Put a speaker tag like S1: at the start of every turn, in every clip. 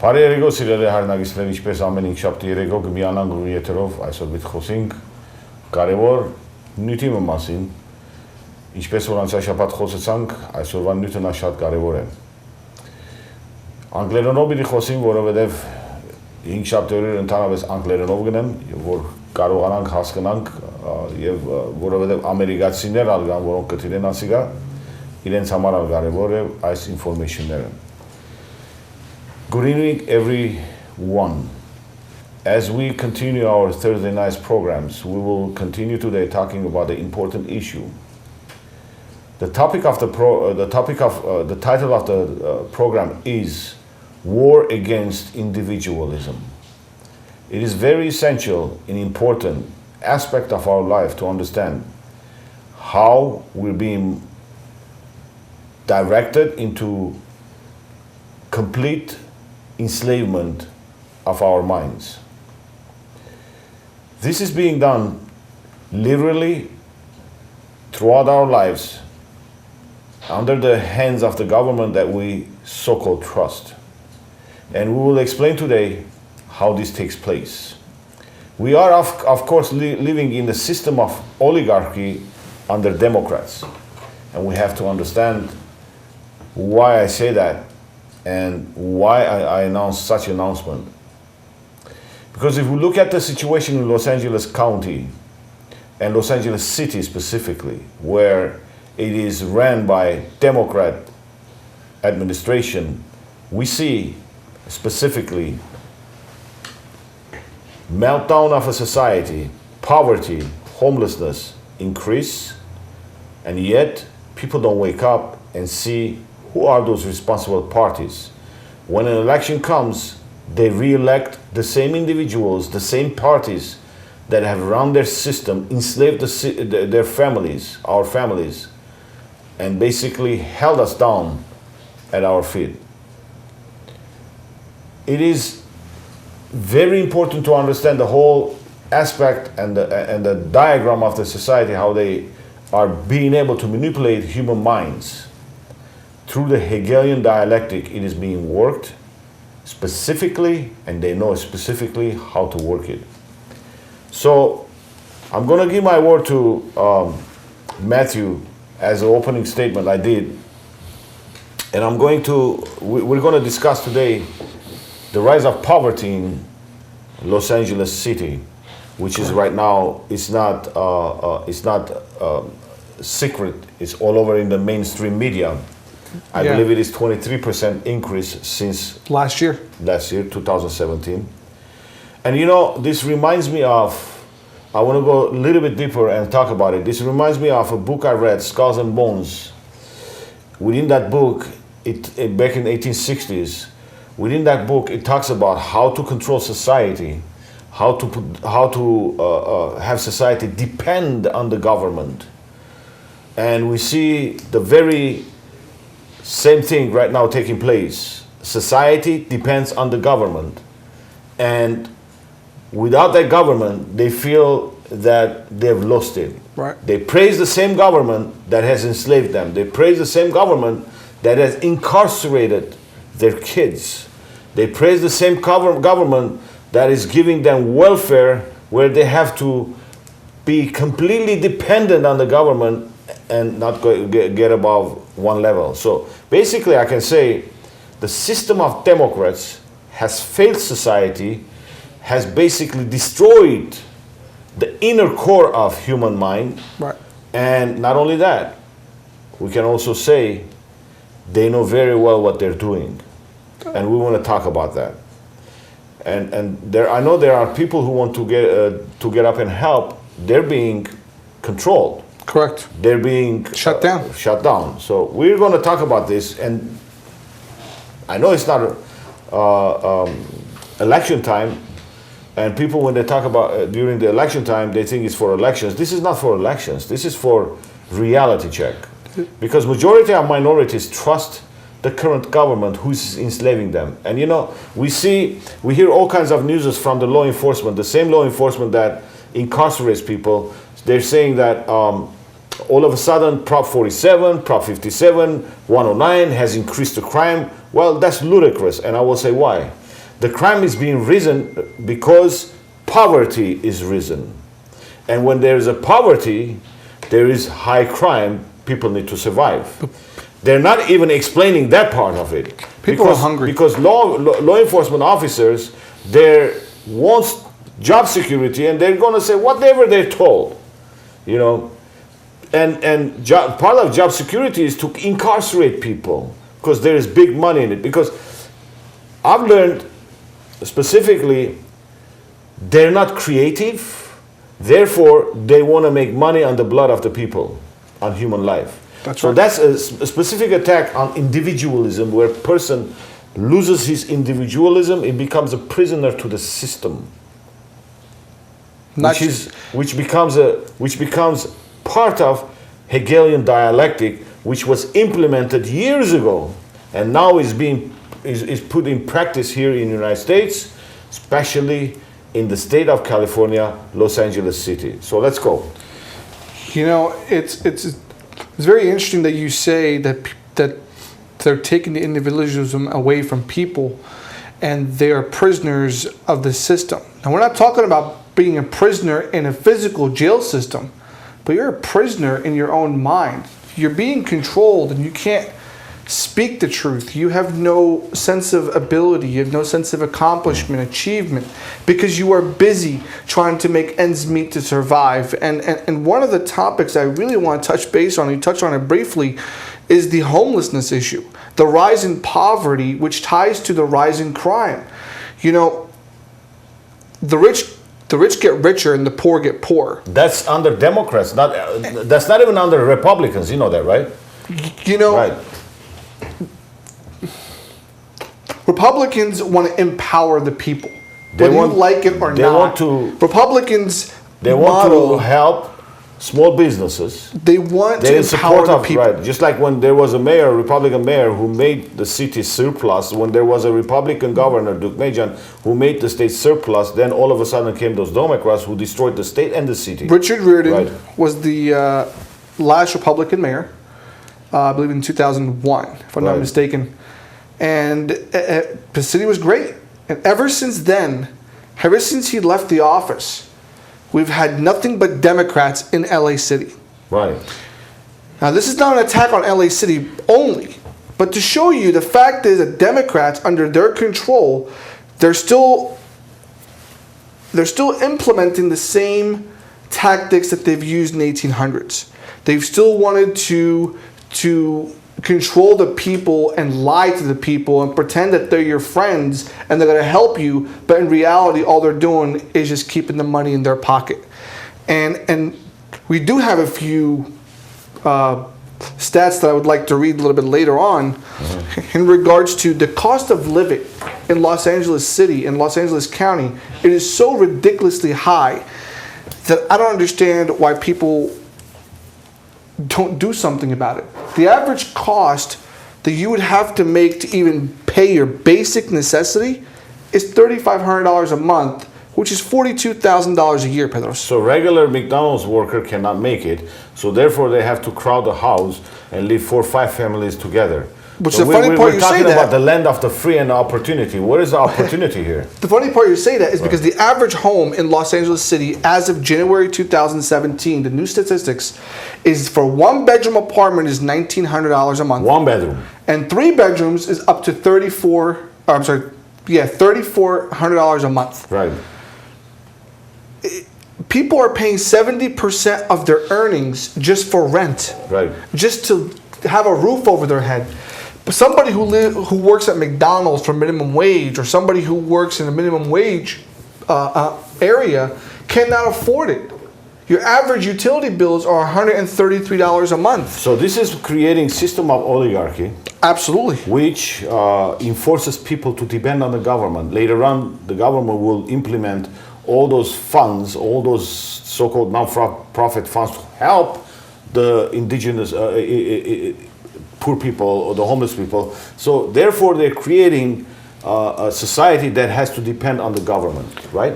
S1: Բարի երեկո սիրելի հայրենագիտներ, ինչպես ամեն ինքշաբթի երեկո կմիանանք ու եթերով այսօր бид խոսենք կարևոր նյութի մասին, ինչպես որ անցյալ շաբաթ խոսեցանք, այսօրվա նյութը նա շատ կարևոր է։ Անգլերենով պիտի խոսենք, որովհետև 5 շաբթի օրեր ընդհանրապես անգլերենով գնեմ, որ կարողանանք հասկանանք եւ որովհետև ամերիկացիներ ալ կան, որոնք կթիրեն ասիգա, իրենց համար ալ կարևոր է այս ինֆորմեյշնները։ Good evening, everyone. As we continue our Thursday night programs, we will continue today talking about the important issue. The title of the program is War Against Individualism. It is very essential and important aspect of our life to understand how we're being directed into complete enslavement of our minds. This is being done literally throughout our lives under the hands of the government that we so-called trust. And we will explain today how this takes place. We are of course living in the system of oligarchy under Democrats. And we have to understand why I say that and why I announced such an announcement. Because if we look at the situation in Los Angeles County and Los Angeles City specifically, where it is ran by Democrat administration, we see specifically meltdown of a society, poverty, homelessness increase, and yet people don't wake up and see who are those responsible parties. When an election comes, they re-elect the same individuals, the same parties that have run their system, enslaved their families, our families, and basically held us down at our feet. It is very important to understand the whole aspect and the diagram of the society, how they are being able to manipulate human minds. Through the Hegelian dialectic, it is being worked specifically, and they know specifically how to work it. So I'm going to give my word to Matthew as an opening statement I did. And we're going to discuss today the rise of poverty in Los Angeles City, which is right now, it's not secret, it's all over in the mainstream media. I believe it is 23% increase since last year, 2017. And you know, this reminds me of, I want to go a little bit deeper and talk about it. This reminds me of a book I read, Skulls and Bones. Within that book, back in the 1860s, within that book, it talks about how to control society, how to have society depend on the government. And we see the very same thing right now taking place. Society depends on the government. And without that government, they feel that they've lost it.
S2: Right.
S1: They praise the same government that has enslaved them. They praise the same government that has incarcerated their kids. They praise the same government that is giving them welfare, where they have to be completely dependent on the government and not get above one level. So basically I can say the system of Democrats has failed society, has basically destroyed the inner core of human mind.
S2: Right.
S1: And not only that, we can also say they know very well what they're doing. And we want to talk about that. And I know there are people who want to get up and help. They're being controlled.
S2: Correct.
S1: They're being
S2: shut down.
S1: So we're going to talk about this, and I know it's not election time, and people when they talk about during the election time, they think it's for elections. This is not for elections. This is for reality check, because majority of minorities trust the current government who's enslaving them. And you know, we hear all kinds of news from the law enforcement, the same law enforcement that incarcerates people. They're saying that all of a sudden Prop 47, Prop 57, 109 has increased the crime. Well, that's ludicrous, and I will say why. the crime is being risen because poverty is risen. And when there is a poverty, there is high crime. People need to survive. They're not even explaining that part of it.
S2: People are hungry.
S1: Because law enforcement officers, they want job security, and they're going to say whatever they're told, you know. And part of job security is to incarcerate people because there is big money in it. Because I've learned specifically, they're not creative, therefore they want to make money on the blood of the people, on human life.
S2: That's right.
S1: That's a specific attack on individualism, where a person loses his individualism, it becomes a prisoner to the system, which becomes part of Hegelian dialectic, which was implemented years ago, and now is put in practice here in the United States, especially in the state of California, Los Angeles City. So let's go.
S2: You know, it's very interesting that you say that they're taking the individualism away from people, and they are prisoners of the system. Now, we're not talking about being a prisoner in a physical jail system, but you're a prisoner in your own mind. You're being controlled, and you can't speak the truth. You have no sense of ability. You have no sense of accomplishment, achievement, because you are busy trying to make ends meet to survive. And one of the topics I really want to touch base on, you touched on it briefly, is the homelessness issue, the rise in poverty, which ties to the rise in crime. You know, the rich get richer and the poor get poorer.
S1: That's under Democrats. That's not even under Republicans. You know that, right?
S2: You know,
S1: right.
S2: Republicans want to empower the people, whether you like it or not. Republicans
S1: want to help small businesses.
S2: They want to empower the people.
S1: Right. Just like when there was a Republican mayor who made the city surplus, when there was a Republican governor, Duke Majan, who made the state surplus, then all of a sudden came those Democrats who destroyed the state and the city.
S2: Richard Riordan was the last Republican mayor, I believe in 2001, if I'm not mistaken. And the city was great. And ever since then, ever since he left the office, we've had nothing but Democrats in LA City.
S1: Right.
S2: Now, this is not an attack on LA City only, but to show you the fact is that Democrats, under their control, they're still implementing the same tactics that they've used in the 1800s. They've still wanted to control the people and lie to the people and pretend that they're your friends and they're going to help you, but in reality all they're doing is just keeping the money in their pocket. And we do have a few stats that I would like to read a little bit later on in regards to the cost of living in Los Angeles City and Los Angeles County. It is so ridiculously high that I don't understand why people don't do something about it. The average cost that you would have to make to even pay your basic necessity is $3,500 a month, which is $42,000 a year, Bedros.
S1: So regular McDonald's worker cannot make it, so therefore they have to crowd the house and live 4 or 5 families together.
S2: Which the funny part you say that. We're
S1: talking about the land of the free and the opportunity. What is the opportunity here?
S2: The funny part you say that is because the average home in Los Angeles City as of January 2017, the new statistics, is for 1-bedroom apartment is $1,900 a month.
S1: 1 bedroom.
S2: And 3 bedrooms is up to $3,400 a month.
S1: Right.
S2: People are paying 70% of their earnings just for rent.
S1: Right.
S2: Just to have a roof over their head. But somebody who works at McDonald's for minimum wage, or somebody who works in a minimum wage area, cannot afford it. Your average utility bills are $133 a month.
S1: So this is creating system of oligarchy.
S2: Absolutely.
S1: Which enforces people to depend on the government. Later on, the government will implement all those funds, all those so-called non-profit funds to help the indigenous poor people or the homeless people. So therefore they're creating a society that has to depend on the government, right?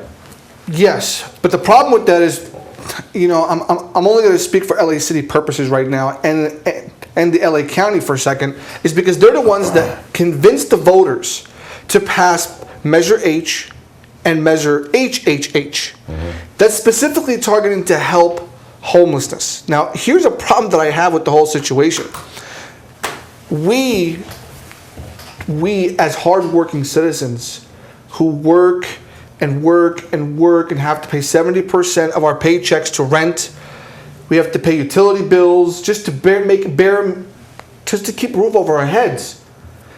S2: Yes, but the problem with that is, you know, I'm only going to speak for LA City purposes right now and the LA County for a second, is because they're the ones that convinced the voters to pass Measure H and Measure HHH. That's specifically targeting to help homelessness. Now, here's a problem that I have with the whole situation. We as hardworking citizens who work and work and work and have to pay 70% of our paychecks to rent, we have to pay utility bills just to just to keep a roof over our heads.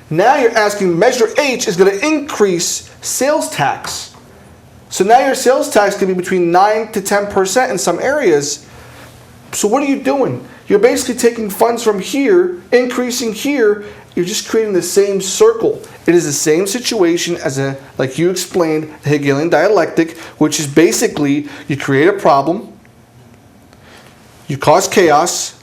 S2: Now you're asking Measure H is going to increase sales tax. So now your sales tax can be between 9 to 10% in some areas. So what are you doing? You're basically taking funds from here, increasing here. You're just creating the same circle. It is the same situation as like you explained, the Hegelian dialectic, which is basically you create a problem, you cause chaos,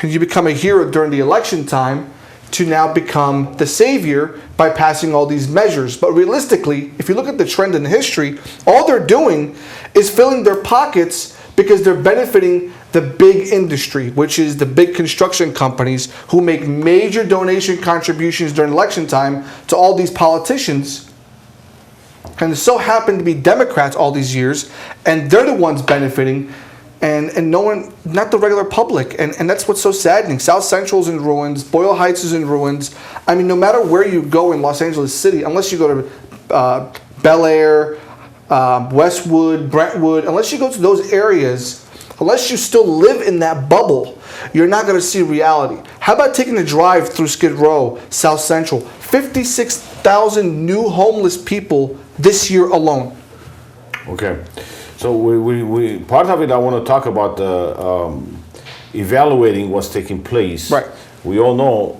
S2: and you become a hero during the election time to now become the savior by passing all these measures. But realistically, if you look at the trend in history, all they're doing is filling their pockets because they're benefiting the big industry, which is the big construction companies who make major donation contributions during election time to all these politicians. And it so happened to be Democrats all these years, and they're the ones benefiting, and no one, not the regular public. And that's what's so saddening. South Central's in ruins, Boyle Heights is in ruins. I mean, no matter where you go in Los Angeles City, unless you go to Bel Air, Westwood, Brentwood, unless you go to those areas, unless you still live in that bubble, you're not going to see reality. How about taking a drive through Skid Row, South Central? 56,000 new homeless people this year alone.
S1: Okay. So we part of it, I want to talk about evaluating what's taking place.
S2: Right.
S1: We all know,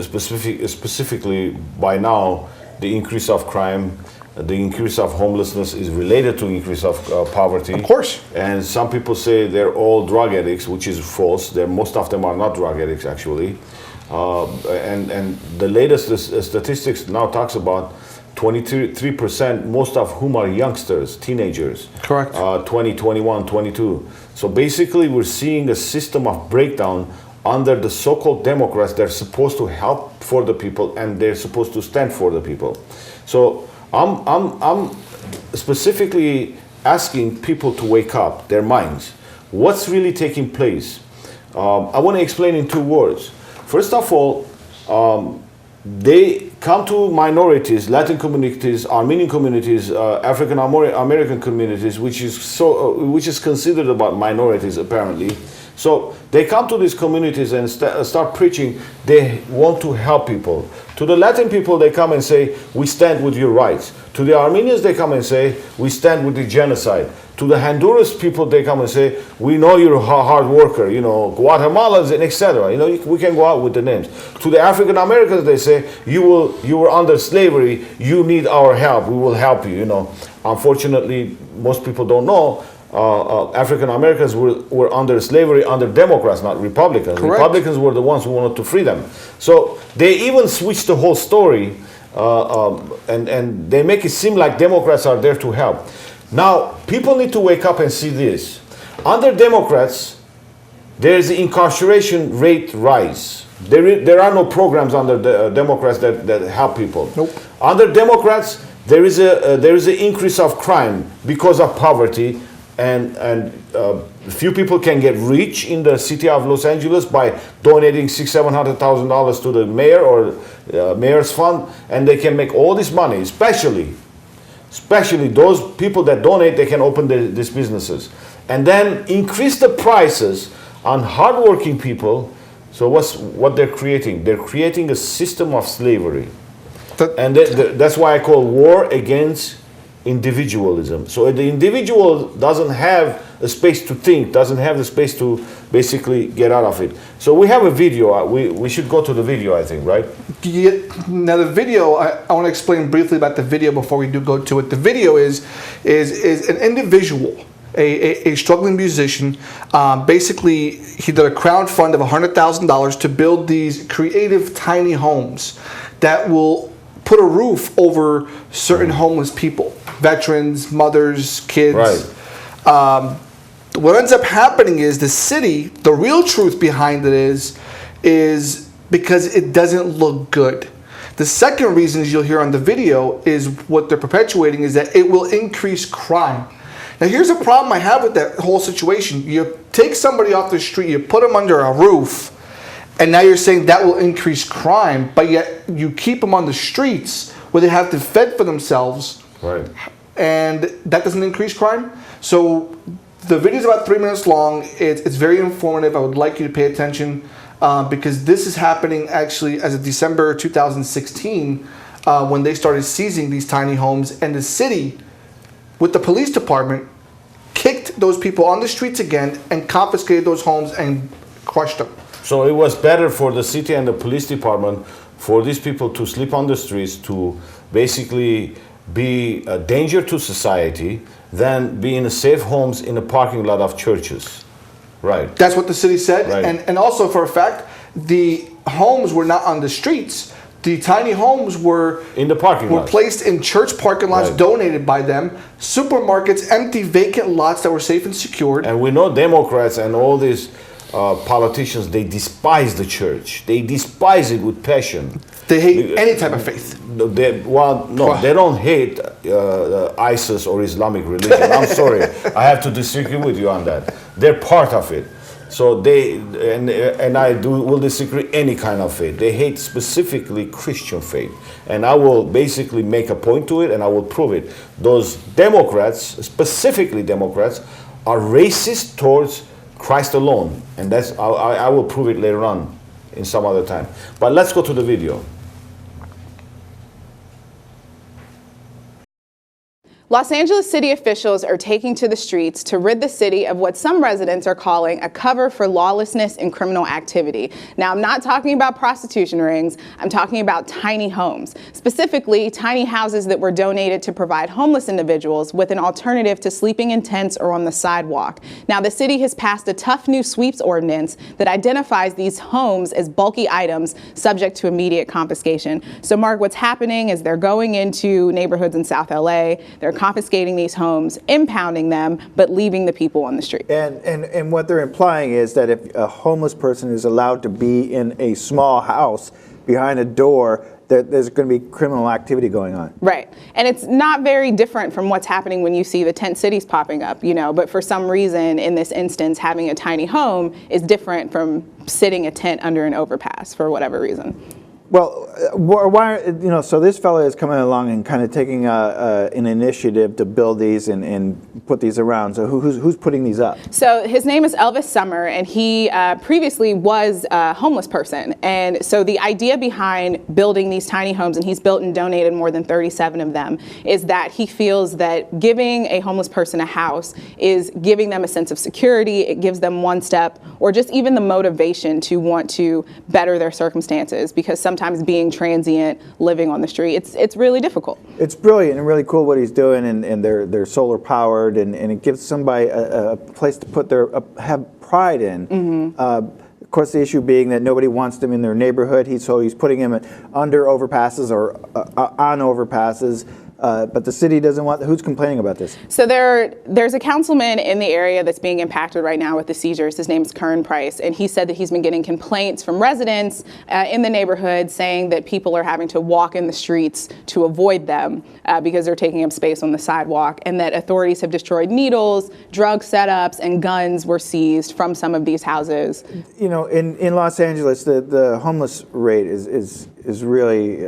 S1: specifically by now, the increase of crime, the increase of homelessness is related to increase of poverty.
S2: Of course.
S1: And some people say they're all drug addicts, which is false. Most of them are not drug addicts, actually. And the latest statistics now talks about 23%, most of whom are youngsters, teenagers.
S2: Correct.
S1: 20, 21, 22. So basically, we're seeing a system of breakdown under the so-called Democrats. They're supposed to help for the people, and they're supposed to stand for the people. So I'm specifically asking people to wake up their minds. What's really taking place? I want to explain in 2 words. First of all, they come to minorities, Latin communities, Armenian communities, African American communities, which is considered about minorities apparently. So they come to these communities and start preaching. They want to help people. To the Latin people, they come and say, we stand with your rights. To the Armenians, they come and say, we stand with the genocide. To the Honduras people, they come and say, we know you're a hard worker, Guatemalans, and etc. We can go out with the names. To the African Americans, they say, you were under slavery, you need our help, we will help you. Unfortunately, most people don't know. African Americans were under slavery under Democrats, not Republicans.
S2: Correct.
S1: Republicans were the ones who wanted to free them. So they even switched the whole story, and they make it seem like Democrats are there to help. Now, people need to wake up and see this. Under Democrats, there is the incarceration rate rise. There are no programs under the Democrats that help people.
S2: Nope.
S1: Under Democrats, there is an increase of crime because of poverty. And few people can get rich in the city of Los Angeles by donating $600,000-$700,000 to the mayor or mayor's fund, and they can make all this money. Especially those people that donate, they can open these businesses, and then increase the prices on hardworking people. So what they're creating? They're creating a system of slavery, and that's why I call war against individualism. So the individual doesn't have a space to think, doesn't have the space to basically get out of it. So we have a video. We should go to the video, I think, right?
S2: Yeah. Now the video, I want to explain briefly about the video before we do go to it. The video is an individual, a struggling musician. Basically, he did a crowdfund of $100,000 to build these creative tiny homes that will put a roof over certain homeless people, veterans, mothers, kids.
S1: Right.
S2: What ends up happening is the city, the real truth behind it is because it doesn't look good. The second reason, as you'll hear on the video, is what they're perpetuating is that it will increase crime. Now, here's a problem I have with that whole situation. You take somebody off the street, you put them under a roof, and now you're saying that will increase crime, but yet you keep them on the streets where they have to fend for themselves,
S1: right?
S2: And that doesn't increase crime. So the video is about 3 minutes long. It's very informative. I would like you to pay attention because this is happening actually as of December 2016 when they started seizing these tiny homes, and the city, with the police department, kicked those people on the streets again and confiscated those homes and crushed them.
S1: So it was better for the city and the police department for these people to sleep on the streets, to basically be a danger to society, than be in safe homes in the parking lot of churches. Right.
S2: That's what the city said.
S1: Right.
S2: And also, for a fact, the homes were not on the streets. The tiny homes were
S1: in the parking lot,
S2: placed in church parking lots, right, donated by them, supermarkets, empty vacant lots that were safe and secured.
S1: And we know Democrats and all these politicians, they despise the church. They despise it with passion.
S2: They hate any type of faith.
S1: They don't hate ISIS or Islamic religion. I'm sorry, I have to disagree with you on that. They're part of it. So they and I will disagree any kind of faith. They hate specifically Christian faith, and I will basically make a point to it, and I will prove it. Those Democrats, specifically Democrats, are racist towards Christ alone, and that's I will prove it later on in some other time. But let's go to the video.
S3: Los Angeles city officials are taking to the streets to rid the city of what some residents are calling a cover for lawlessness and criminal activity. Now, I'm not talking about prostitution rings. I'm talking about tiny homes, specifically tiny houses that were donated to provide homeless individuals with an alternative to sleeping in tents or on the sidewalk. Now, the city has passed a tough new sweeps ordinance that identifies these homes as bulky items subject to immediate confiscation. So, Mark, what's happening is they're going into neighborhoods in South LA. They're confiscating these homes, impounding them, but leaving the people on the street.
S4: And what they're implying is that if a homeless person is allowed to be in a small house behind a door, that there's going to be criminal activity going on.
S3: Right. And it's not very different from what's happening when you see the tent cities popping up, but for some reason, in this instance, having a tiny home is different from sitting a tent under an overpass for whatever reason.
S4: Well, why, so this fellow is coming along and kind of taking an initiative to build these and put these around. So who's putting these up?
S3: So his name is Elvis Summer, and he previously was a homeless person. And so the idea behind building these tiny homes, and he's built and donated more than 37 of them, is that he feels that giving a homeless person a house is giving them a sense of security. It gives them one step, or just even the motivation to want to better their circumstances, because sometimes being transient, living on the street, it's really difficult. It's
S4: brilliant and really cool what he's doing, and they're solar powered, and it gives somebody a place to put have pride in. Mm-hmm. Of course, the issue being that nobody wants them in their neighborhood. He's putting them under overpasses or on overpasses. But the city doesn't want. Who's complaining about this?
S3: So there's a councilman in the area that's being impacted right now with the seizures. His name's Kern Price, and he said that he's been getting complaints from residents in the neighborhood saying that people are having to walk in the streets to avoid them because they're taking up space on the sidewalk, and that authorities have destroyed needles, drug setups, and guns were seized from some of these houses.
S4: In Los Angeles, the homeless rate is really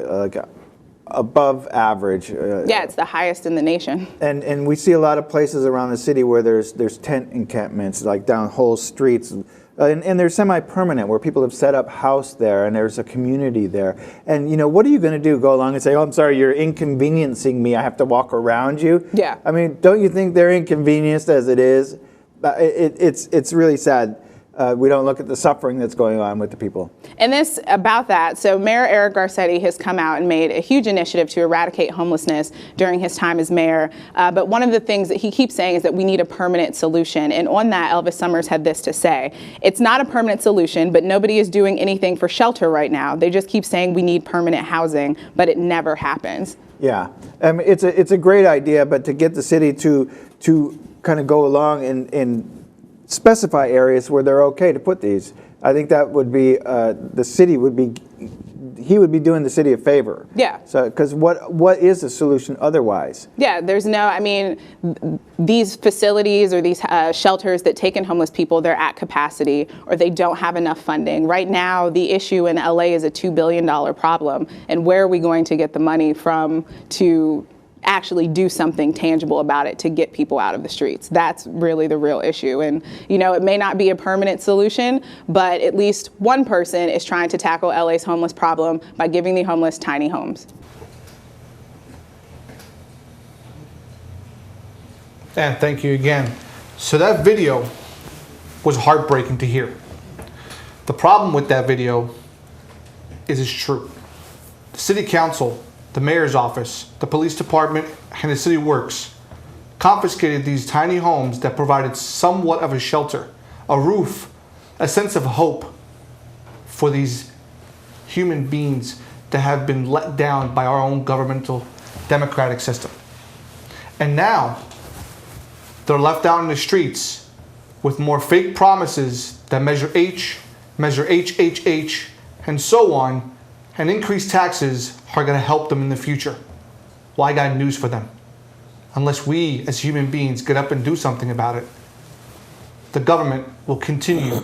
S4: above average.
S3: Yeah, it's the highest in the nation.
S4: And we see a lot of places around the city where there's tent encampments, like down whole streets, and they're semi-permanent, where people have set up house there, and there's a community there. And what are you going to do? Go along and say, "Oh, I'm sorry, you're inconveniencing me. I have to walk around you." Yeah. I mean, don't you think they're inconvenienced as it is? It's really sad. We don't look at the suffering that's going on with the people.
S3: And so Mayor Eric Garcetti has come out and made a huge initiative to eradicate homelessness during his time as mayor. But one of the things that he keeps saying is that we need a permanent solution. And on that, Elvis Summers had this to say: "It's not a permanent solution, but nobody is doing anything for shelter right now. They just keep saying we need permanent housing, but it never happens."
S4: Yeah, it's a great idea, but to get the city to kind of go along and specify areas where they're okay to put these. I think that would be, the city would be he would be doing the city a favor.
S3: Yeah.
S4: So, because what is the solution otherwise?
S3: Yeah, there's no, I mean, these facilities or these shelters that take in homeless people, they're at capacity or they don't have enough funding. Right now, the issue in LA is a $2 billion problem. And where are we going to get the money from to actually do something tangible about it to get people out of the streets? That's really the real issue. And, you know, it may not be a permanent solution, but at least one person is trying to tackle LA's homeless problem by giving the homeless tiny homes.
S2: And thank you again. So that video was heartbreaking to hear. The problem with that video is it's true. The city council, the mayor's office, the police department, and the city works confiscated these tiny homes that provided somewhat of a shelter, a roof, a sense of hope for these human beings that have been let down by our own governmental democratic system. And now they're left out in the streets with more fake promises that measure H, and so on, and increased taxes are going to help them in the future. Well, I got news for them. Unless we as human beings get up and do something about it, the government will continue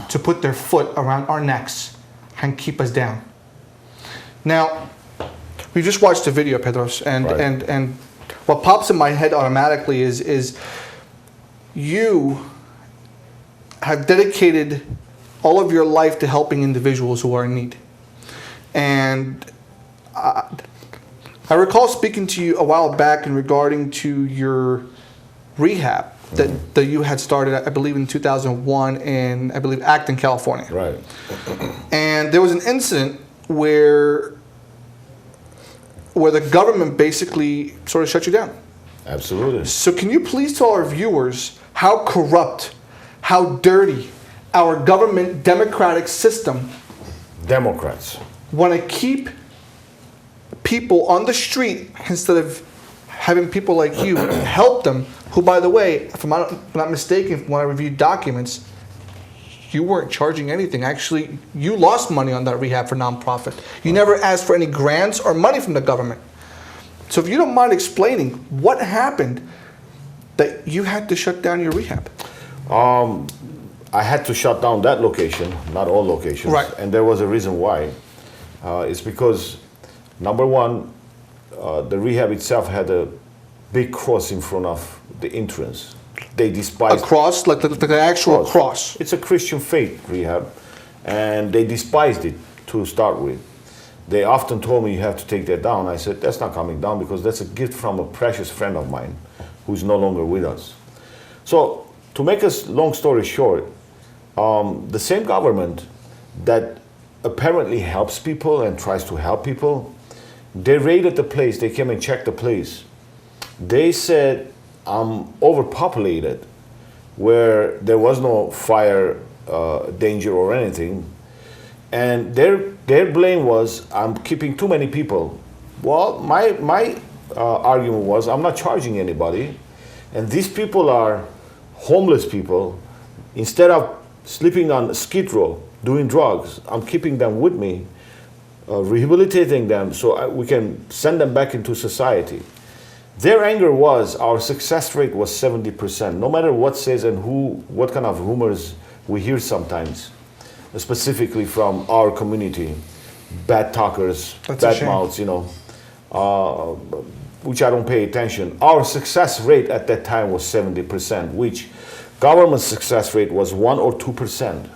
S2: to put their foot around our necks and keep us down. Now, we just watched the video, Bedros, and what pops in my head automatically is you have dedicated all of your life to helping individuals who are in need. And I recall speaking to you a while back in regarding to your rehab that you had started, I believe, in 2001 in, I believe, Acton, California.
S1: Right.
S2: And there was an incident where the government basically sort of shut you down.
S1: Absolutely.
S2: So can you please tell our viewers how corrupt, how dirty our government democratic system
S1: Democrats
S2: want to keep people on the street instead of having people like you help them, who, by the way, if I'm not mistaken, when I reviewed documents, you weren't charging anything. Actually, you lost money on that rehab for nonprofit. You never asked for any grants or money from the government. So if you don't mind explaining what happened that you had to shut down your rehab.
S1: I had to shut down that location, not all locations.
S2: Right.
S1: And there was a reason why. It's because, number one, the rehab itself had a big cross in front of the entrance. They despised
S2: a cross, like the actual cross.
S1: It's a Christian faith rehab, and they despised it to start with. They often told me, you have to take that down. I said, that's not coming down because that's a gift from a precious friend of mine who's no longer with us. So to make a long story short, the same government that apparently helps people and tries to help people, they raided the place, they came and checked the place. They said, I'm overpopulated, where there was no fire danger or anything. And their blame was, I'm keeping too many people. Well, my argument was, I'm not charging anybody. And these people are homeless people. Instead of sleeping on Skid Row, doing drugs, I'm keeping them with me, rehabilitating them so we can send them back into society. Their anger was our success rate was 70%, no matter what says and what kind of rumors we hear sometimes, specifically from our community, bad talkers, bad mouths, which I don't pay attention. Our success rate at that time was 70%, which government success rate was 1 or 2%.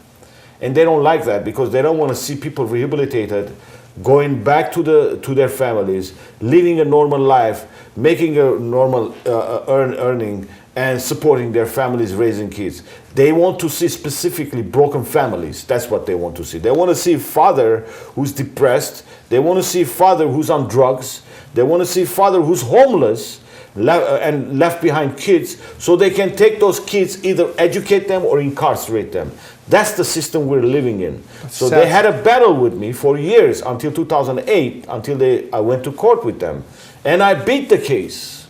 S1: And they don't like that because they don't want to see people rehabilitated, going back to their families, living a normal life, making a normal earning, and supporting their families, raising kids. They want to see specifically broken families. That's what they want to see. They want to see a father who's depressed. They want to see a father who's on drugs. They want to see a father who's homeless and left behind kids, so they can take those kids, either educate them or incarcerate them. That's the system we're living in. So they had a battle with me for years until 2008, until I went to court with them. And I beat the case.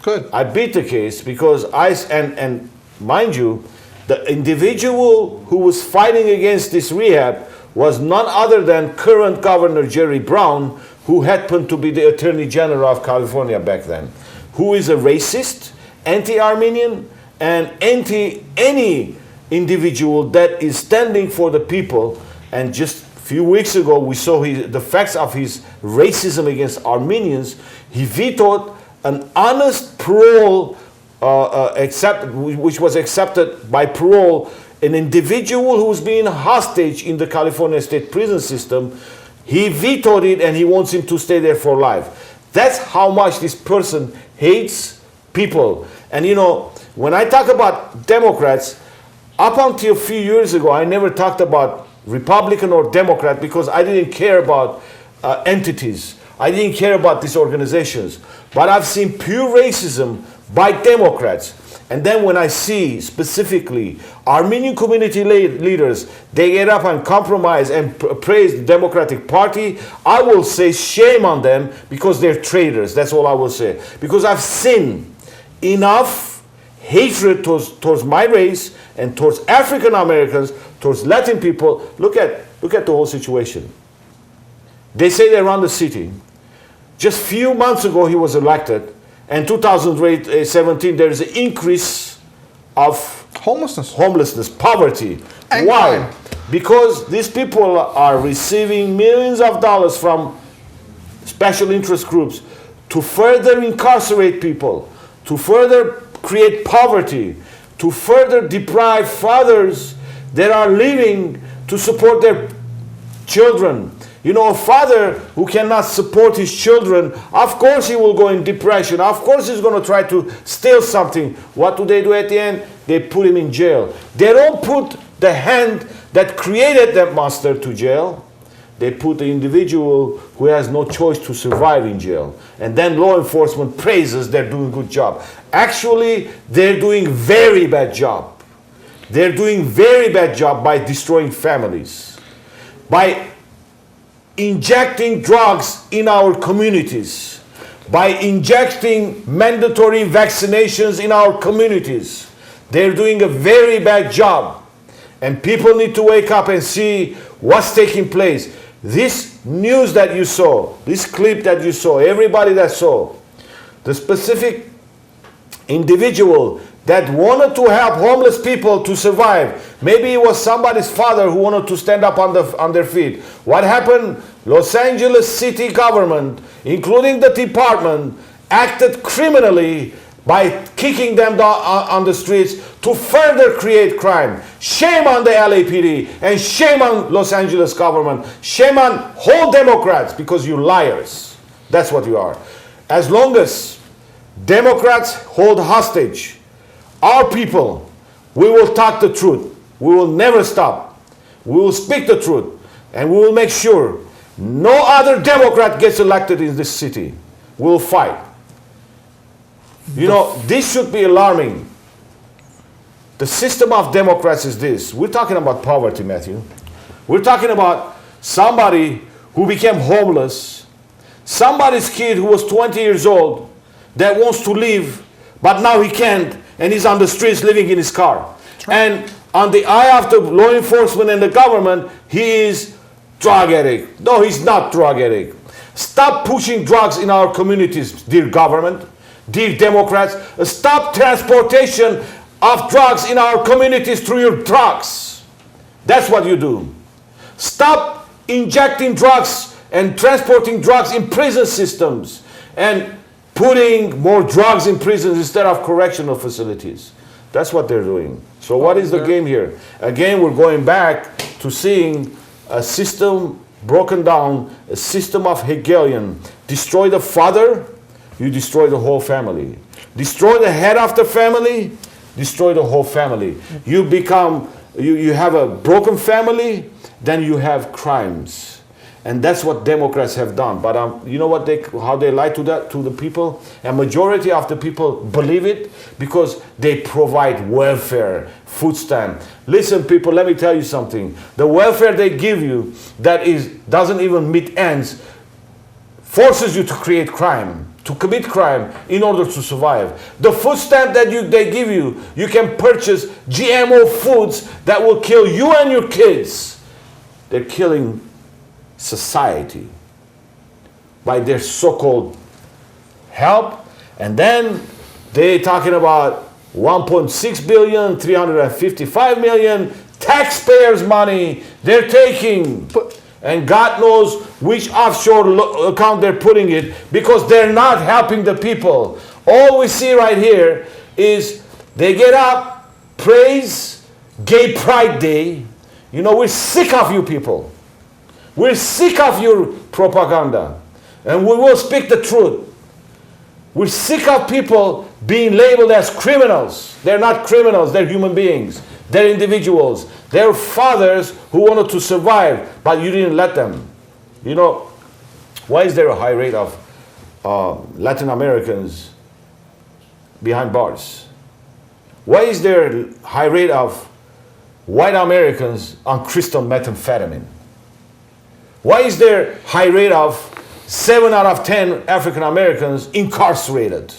S2: Good.
S1: I beat the case because and mind you, the individual who was fighting against this rehab was none other than current Governor Jerry Brown, who happened to be the Attorney General of California back then, who is a racist, anti-Armenian, and anti any individual that is standing for the people. And just a few weeks ago, we saw the facts of his racism against Armenians. He vetoed an honest parole, which was accepted by parole, an individual who was being hostage in the California state prison system. He vetoed it, and he wants him to stay there for life. That's how much this person hates people. And you know, when I talk about Democrats, up until a few years ago, I never talked about Republican or Democrat because I didn't care about entities. I didn't care about these organizations. But I've seen pure racism by Democrats. And then when I see specifically Armenian community leaders, they get up and compromise and praise the Democratic Party, I will say shame on them because they're traitors. That's all I will say. Because I've seen enough hatred towards my race and towards African Americans, towards Latin people. Look at the whole situation. They say they run the city. Just a few months ago he was elected. And 2017, there is an increase of homelessness, poverty.
S2: And
S1: why?
S2: crime.
S1: Because these people are receiving millions of dollars from special interest groups to further incarcerate people, to further create poverty, to further deprive fathers that are living to support their children. You know, a father who cannot support his children, of course he will go in depression. Of course he's going to try to steal something. What do at the end? They put him in jail. They don't put the hand that created that monster to jail. They put the individual who has no choice to survive in jail. And then law enforcement praises they're doing a good job. Actually, they're doing very bad job. They're doing very bad job by destroying families. By injecting drugs in our communities, by injecting mandatory vaccinations in our communities. They're doing a very bad job. And people need to wake up and see what's taking place. This news that you saw, this clip that you saw, everybody that saw, the specific individual that wanted to help homeless people to survive. Maybe it was somebody's father who wanted to stand up on their feet. What happened? Los Angeles city government, including the department, acted criminally by kicking them on the streets to further create crime. Shame on the LAPD and shame on Los Angeles government. Shame on whole Democrats because you're liars. That's what you are. As long as Democrats hold hostage our people, we will talk the truth. We will never stop. We will speak the truth. And we will make sure no other Democrat gets elected in this city. We will fight. You know, this should be alarming. The system of Democrats is this. We're talking about poverty, Matthew. We're talking about somebody who became homeless, somebody's kid who was 20 years old that wants to leave, but now he can't, and he's on the streets living in his car. And on the eye of the law enforcement and the government, he is drug addict. No, he's not drug addict. Stop pushing drugs in our communities, dear government, dear Democrats. Stop transportation of drugs in our communities through your trucks. That's what you do. Stop injecting drugs and transporting drugs in prison systems and putting more drugs in prisons instead of correctional facilities. That's what they're doing. So what is the game here? Again, we're going back to seeing a system broken down, a system of Hegelian. Destroy the father, you destroy the whole family. Destroy the head of the family, destroy the whole family. You become, you have a broken family, then you have crimes. And that's what Democrats have done. But you know what how they lie to the people? A majority of the people believe it because they provide welfare, food stamp. Listen, people, let me tell you something. The welfare they give you that doesn't even meet ends forces you to create crime, to commit crime in order to survive. The food stamp that they give you, you can purchase GMO foods that will kill you and your kids. they're killing society by their so-called help, and then they're talking about 1.6 billion, 355 million taxpayers' money they're taking. And God knows which offshore account they're putting it, because they're not helping the people. All we see right here is they get up, praise Gay Pride Day. You know, we're sick of you people. We're sick of your propaganda. And we will speak the truth. We're sick of people being labeled as criminals. They're not criminals, they're human beings. They're individuals. They're fathers who wanted to survive, but you didn't let them. You know, why is there a high rate of Latin Americans behind bars? Why is there a high rate of white Americans on crystal methamphetamine? Why is there a high rate of 7 out of 10 African Americans incarcerated?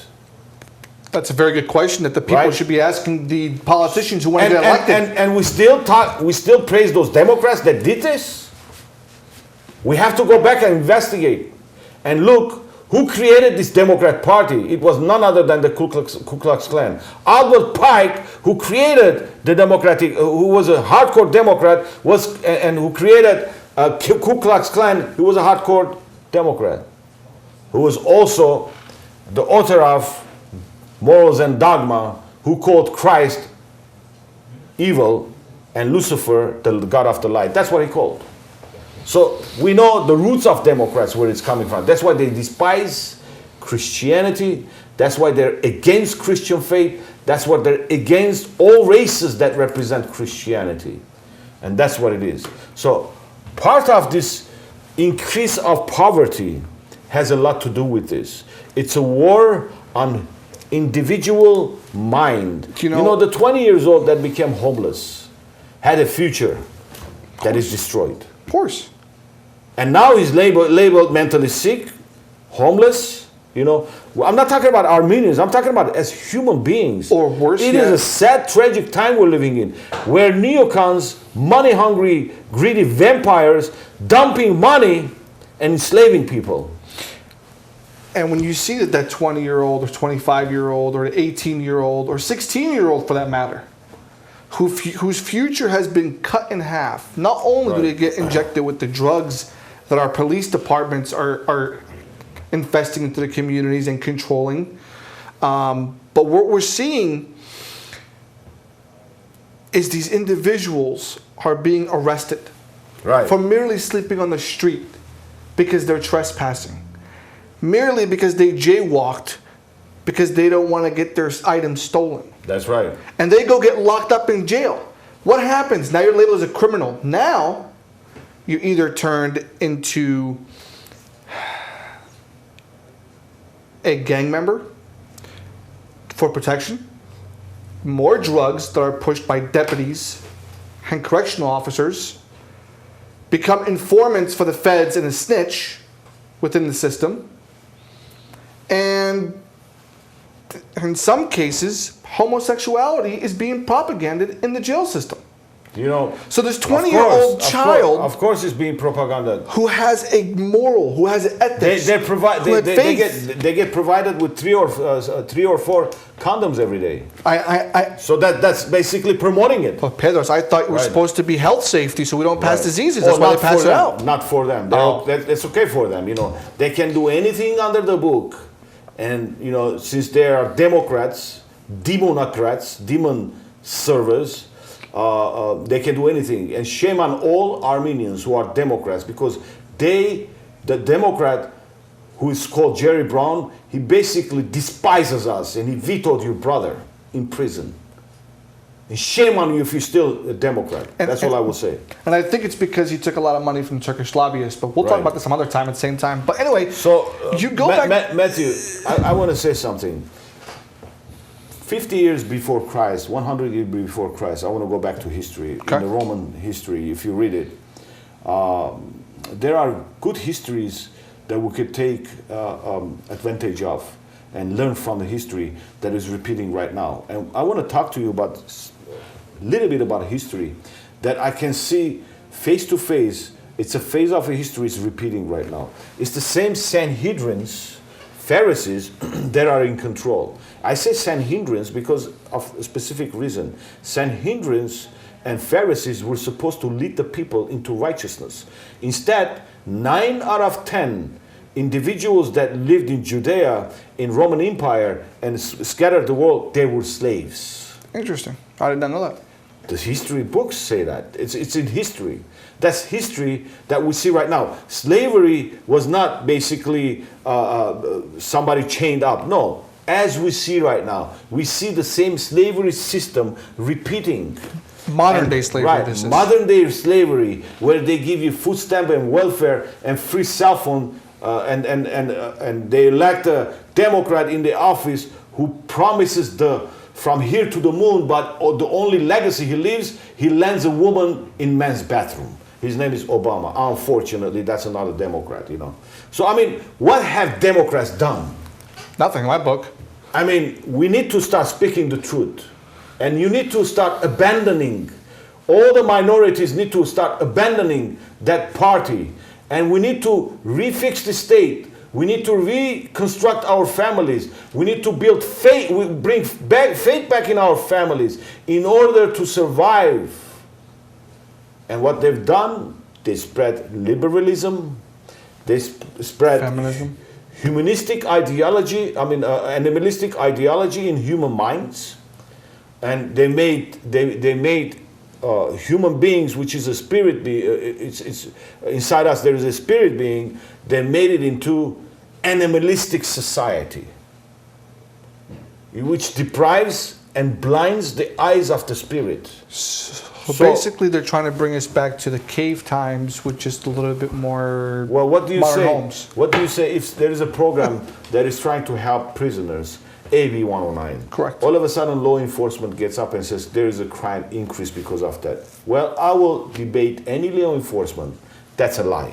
S2: That's a very good question that the people should be asking the politicians who want to get elected.
S1: And we still praise those Democrats that did this. We have to go back and investigate and look who created this Democrat Party. It was none other than the Ku Klux Klan. Albert Pike, who created the Democratic, who was a hardcore Democrat, and who created Ku Klux Klan, he was a hardcore Democrat, who was also the author of Morals and Dogma, who called Christ evil and Lucifer the god of the light. That's what he called. So we know the roots of Democrats, where it's coming from. That's why they despise Christianity. That's why they're against Christian faith. That's why they're against all races that represent Christianity. And that's what it is. So part of this increase of poverty has a lot to do with this. It's a war on individual mind. You know, the 20 years old that became homeless had a future that is destroyed.
S2: Of course.
S1: And now he's labeled mentally sick, homeless. You know, I'm not talking about Armenians. I'm talking about as human beings.
S2: Or worse
S1: It is a sad, tragic time we're living in, where neocons, money-hungry, greedy vampires, dumping money and enslaving people.
S2: And when you see that 20-year-old or 25-year-old or 18-year-old or 16-year-old for that matter, whose future has been cut in half, not only do they get injected with the drugs that our police departments are infesting into the communities and controlling, but what we're seeing is these individuals are being arrested for merely sleeping on the street because they're trespassing. Merely because they jaywalked, because they don't want to get their items stolen.
S1: That's right.
S2: And they go get locked up in jail. What happens? Now you're labeled as a criminal. Now you either turned into a gang member for protection, more drugs that are pushed by deputies and correctional officers, become informants for the feds and a snitch within the system. And in some cases, homosexuality is being propagated in the jail system.
S1: You know,
S2: so this 20-year-old child,
S1: of course, is being propaganda.
S2: Who has a moral, who has ethics,
S1: they get provided with three or four condoms every day. So that's basically promoting it.
S2: Well, Bedros, I thought we're supposed to be health safety, so we don't pass diseases. That's why they pass it out.
S1: Not for them. It's okay for them. You know, they can do anything under the book, and you know, since they are Democrats, demonocrats, demon servers. They can do anything, and shame on all Armenians who are Democrats, because the Democrat who is called Jerry Brown, he basically despises us, and he vetoed your brother in prison. And shame on you if you're still a Democrat. That's all I will say.
S2: And I think it's because he took a lot of money from Turkish lobbyists, but we'll talk about this some other time at the same time. But anyway,
S1: so
S2: you go back.
S1: Matthew, I want to say something. 50 years before Christ, 100 years before Christ, I want to go back to history. Okay. In the Roman history, if you read it, there are good histories that we could take advantage of and learn from the history that is repeating right now. And I want to talk to you about a little bit about history that I can see face to face. It's a phase of history is repeating right now. It's the same Sanhedrins, Pharisees that are in control. I say Sanhedrins because of a specific reason. Sanhedrins and Pharisees were supposed to lead the people into righteousness. Instead, 9 out of 10 individuals that lived in Judea, in Roman Empire, and scattered the world, they were slaves.
S2: Interesting. I did not know that.
S1: The history books say that. It's in history. That's history that we see right now. Slavery was not basically somebody chained up. No. As we see right now, we see the same slavery system repeating.
S2: Modern day slavery.
S1: Right,
S2: This is.
S1: modern day slavery, where they give you food stamp and welfare and free cell phone, and they elect a Democrat in the office who promises from here to the moon, but the only legacy he leaves, he lands a woman in men's bathroom. His name is Obama. Unfortunately, that's another Democrat, you know. So, I mean, what have Democrats done?
S2: Nothing in my book.
S1: I mean, we need to start speaking the truth. And you need to start abandoning, all the minorities need to start abandoning that party. And we need to refix the state. We need to reconstruct our families. We need to build faith, bring faith back in our families in order to survive. And what they've done, they spread liberalism, they spread
S2: Feminism.
S1: humanistic ideology, animalistic ideology in human minds. And they made human beings, which is a spirit it's inside us. There is a spirit being. They made it into animalistic society, which deprives and blinds the eyes of the spirit.
S2: So basically, they're trying to bring us back to the cave times with just a little bit more.
S1: Well, what do you
S2: modern
S1: say?
S2: homes.
S1: What do you say if there is a program that is trying to help prisoners? AB 109.
S2: Correct.
S1: All of a sudden, law enforcement gets up and says there is a crime increase because of that. Well, I will debate any law enforcement. That's a lie.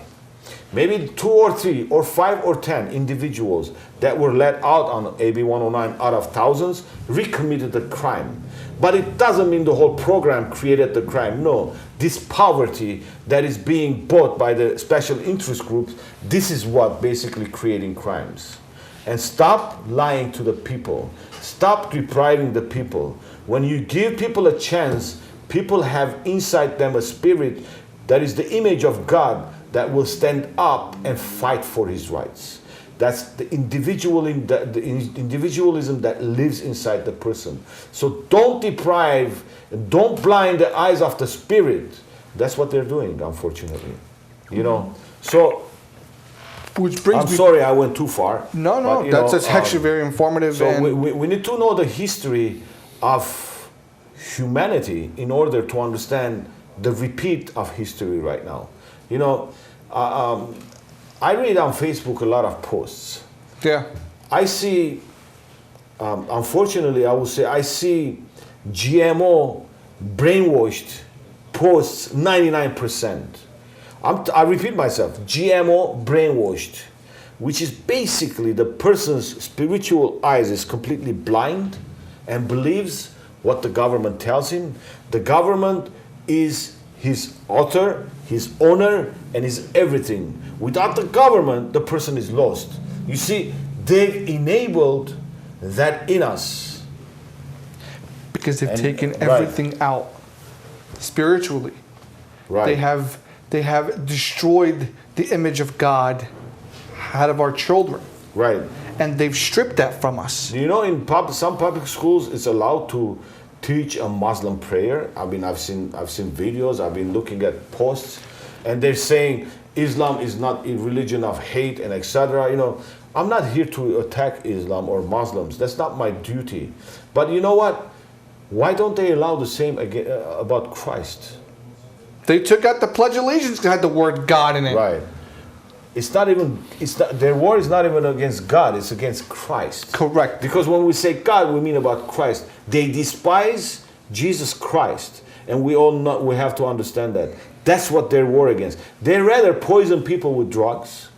S1: Maybe 2 or 3 or 5 or 10 individuals that were let out on AB 109 out of thousands recommitted the crime. But it doesn't mean the whole program created the crime. No, this poverty that is being bought by the special interest groups, this is what basically creating crimes. And stop lying to the people. Stop depriving the people. When you give people a chance, people have inside them a spirit that is the image of God that will stand up and fight for his rights. That's the individualism that lives inside the person. So don't deprive, don't blind the eyes of the spirit. That's what they're doing, unfortunately. You know, so
S2: Which brings
S1: I'm sorry I went too far.
S2: No,
S1: but,
S2: that's actually very informative.
S1: So
S2: and
S1: we need to know the history of humanity in order to understand the repeat of history right now. You know, I read on Facebook a lot of posts.
S2: yeah,
S1: I see, unfortunately, I will say, I see GMO brainwashed posts 99%. I repeat myself, GMO brainwashed, which is basically the person's spiritual eyes is completely blind and believes what the government tells him. The government is his author, his owner, and his everything. Without the government, the person is lost. You see, they've enabled that in us.
S2: because they've
S1: And-
S2: taken
S1: right.
S2: everything out spiritually.
S1: Right.
S2: They have destroyed the image of God out of our children,
S1: Right.
S2: and they've stripped that from us.
S1: You know, in some public schools, it's allowed to teach a Muslim prayer. I mean, I've seen videos. I've been looking at posts, and they're saying Islam is not a religion of hate and etc. You know, I'm not here to attack Islam or Muslims. That's not my duty. But you know what? Why don't they allow the same about Christ?
S2: They took out the Pledge of Allegiance that had the word God in it.
S1: Right. Their war is not even against God, it's against Christ.
S2: Correct.
S1: Because when we say God, we mean about Christ. They despise Jesus Christ. And we have to understand that. That's what they're war against. They rather poison people with drugs.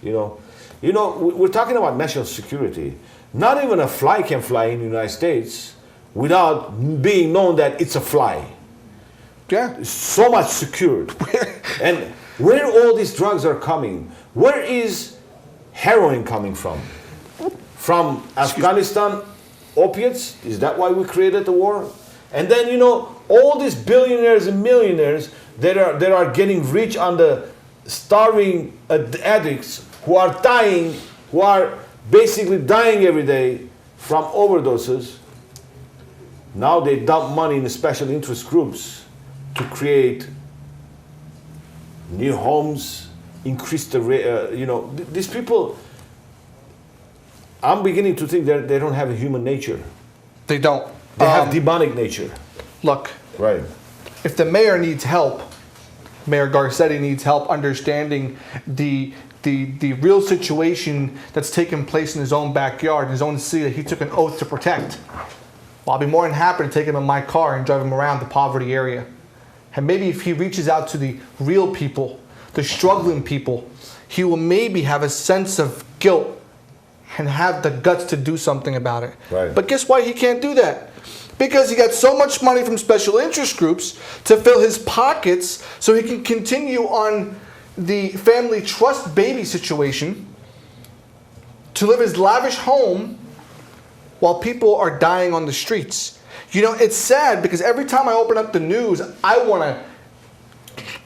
S1: You know, we're talking about national security. Not even a fly can fly in the United States without being known that it's a fly.
S2: Yeah.
S1: So much secured. And where all these drugs are coming, where is heroin coming from? From Afghanistan, opiates? Is that why we created the war? And then, you know, all these billionaires and millionaires that are getting rich on the starving addicts who are dying, who are basically dying every day from overdoses. Now they dump money in the special interest groups to create new homes, increase the these people. I'm beginning to think that they don't have a human nature.
S2: They don't.
S1: They have demonic nature.
S2: Look,
S1: Right.
S2: if the mayor needs help, Mayor Garcetti needs help understanding the real situation that's taking place in his own backyard, in his own city that he took an oath to protect. Well, I'll be more than happy to take him in my car and drive him around the poverty area. And maybe if he reaches out to the real people, the struggling people, he will maybe have a sense of guilt and have the guts to do something about it.
S1: Right.
S2: But guess why he can't do that? Because he got so much money from special interest groups to fill his pockets so he can continue on the family trust baby situation, to live his lavish home while people are dying on the streets. You know, it's sad because every time I open up the news, I want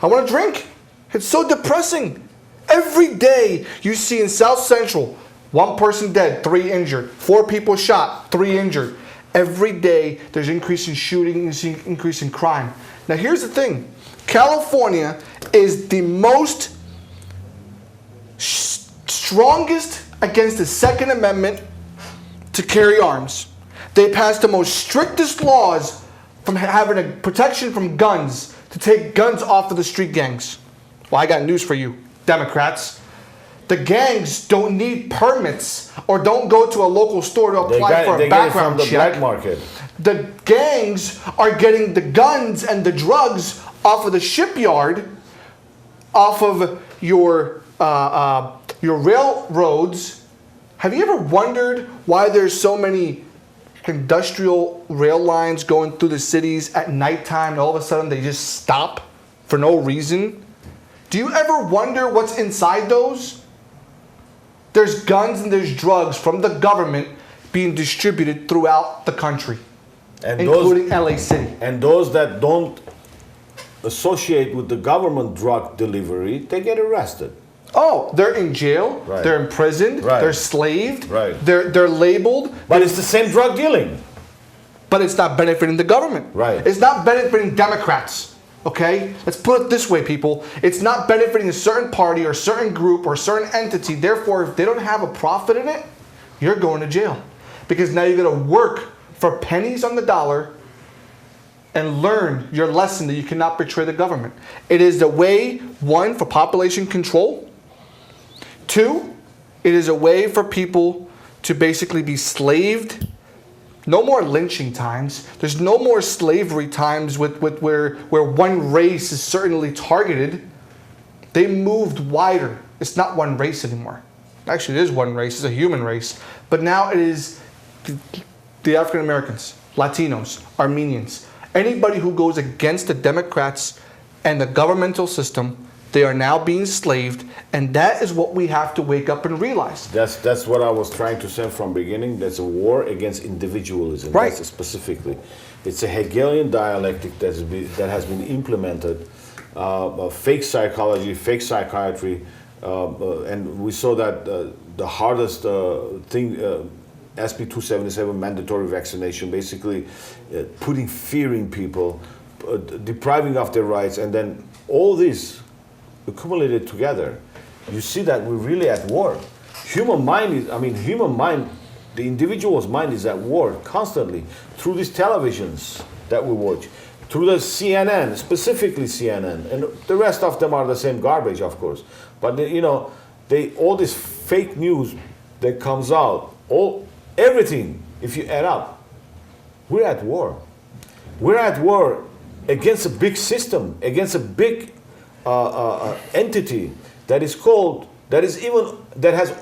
S2: to drink. It's so depressing. Every day you see in South Central, 1 person dead, 3 injured, 4 people shot, 3 injured. Every day there's increase in shooting, increase in crime. Now here's the thing. California is the most strongest against the Second Amendment to carry arms. They passed the most strictest laws from having a protection from guns to take guns off of the street gangs. Well, I got news for you, Democrats. The gangs don't need permits or don't go to a local store to apply for a background check.
S1: They get it from the black market.
S2: The gangs are getting the guns and the drugs off of the shipyard, off of your railroads. Have you ever wondered why there's so many industrial rail lines going through the cities at nighttime and all of a sudden they just stop for no reason? Do you ever wonder what's inside those? There's guns and there's drugs from the government being distributed throughout the country, and including LA City.
S1: And those that don't associate with the government drug delivery, they get arrested.
S2: Oh, they're in jail,
S1: Right.
S2: They're imprisoned,
S1: Right.
S2: They're slaved,
S1: Right.
S2: They're labeled.
S1: But it's the same drug dealing.
S2: But it's not benefiting the government.
S1: Right.
S2: It's not benefiting Democrats. Okay? Let's put it this way, people. It's not benefiting a certain party or a certain group or a certain entity. Therefore, if they don't have a profit in it, you're going to jail. Because now you're going to work for pennies on the dollar and learn your lesson that you cannot betray the government. It is the way, 1, for population control. 2, it is a way for people to basically be slaved. No more lynching times. There's no more slavery times with where one race is certainly targeted. They moved wider. It's not one race anymore. Actually, it is one race. It's a human race. But now it is the African Americans, Latinos, Armenians. Anybody who goes against the Democrats and the governmental system, they are now being slaved, and that is what we have to wake up and realize.
S1: That's what I was trying to say from beginning. There's a war against individualism.
S2: Right.
S1: That's specifically. It's a Hegelian dialectic that has been implemented. Fake psychology, fake psychiatry, and we saw that the hardest thing, SB 277, mandatory vaccination, basically putting fear in people, depriving of their rights, and then all this accumulated together, you see that we're really at war. Human mind, the individual's mind is at war constantly through these televisions that we watch, through the CNN, specifically CNN, and the rest of them are the same garbage, of course. But all this fake news that comes out, everything, if you add up, we're at war. We're at war against a big system, against a big entity that has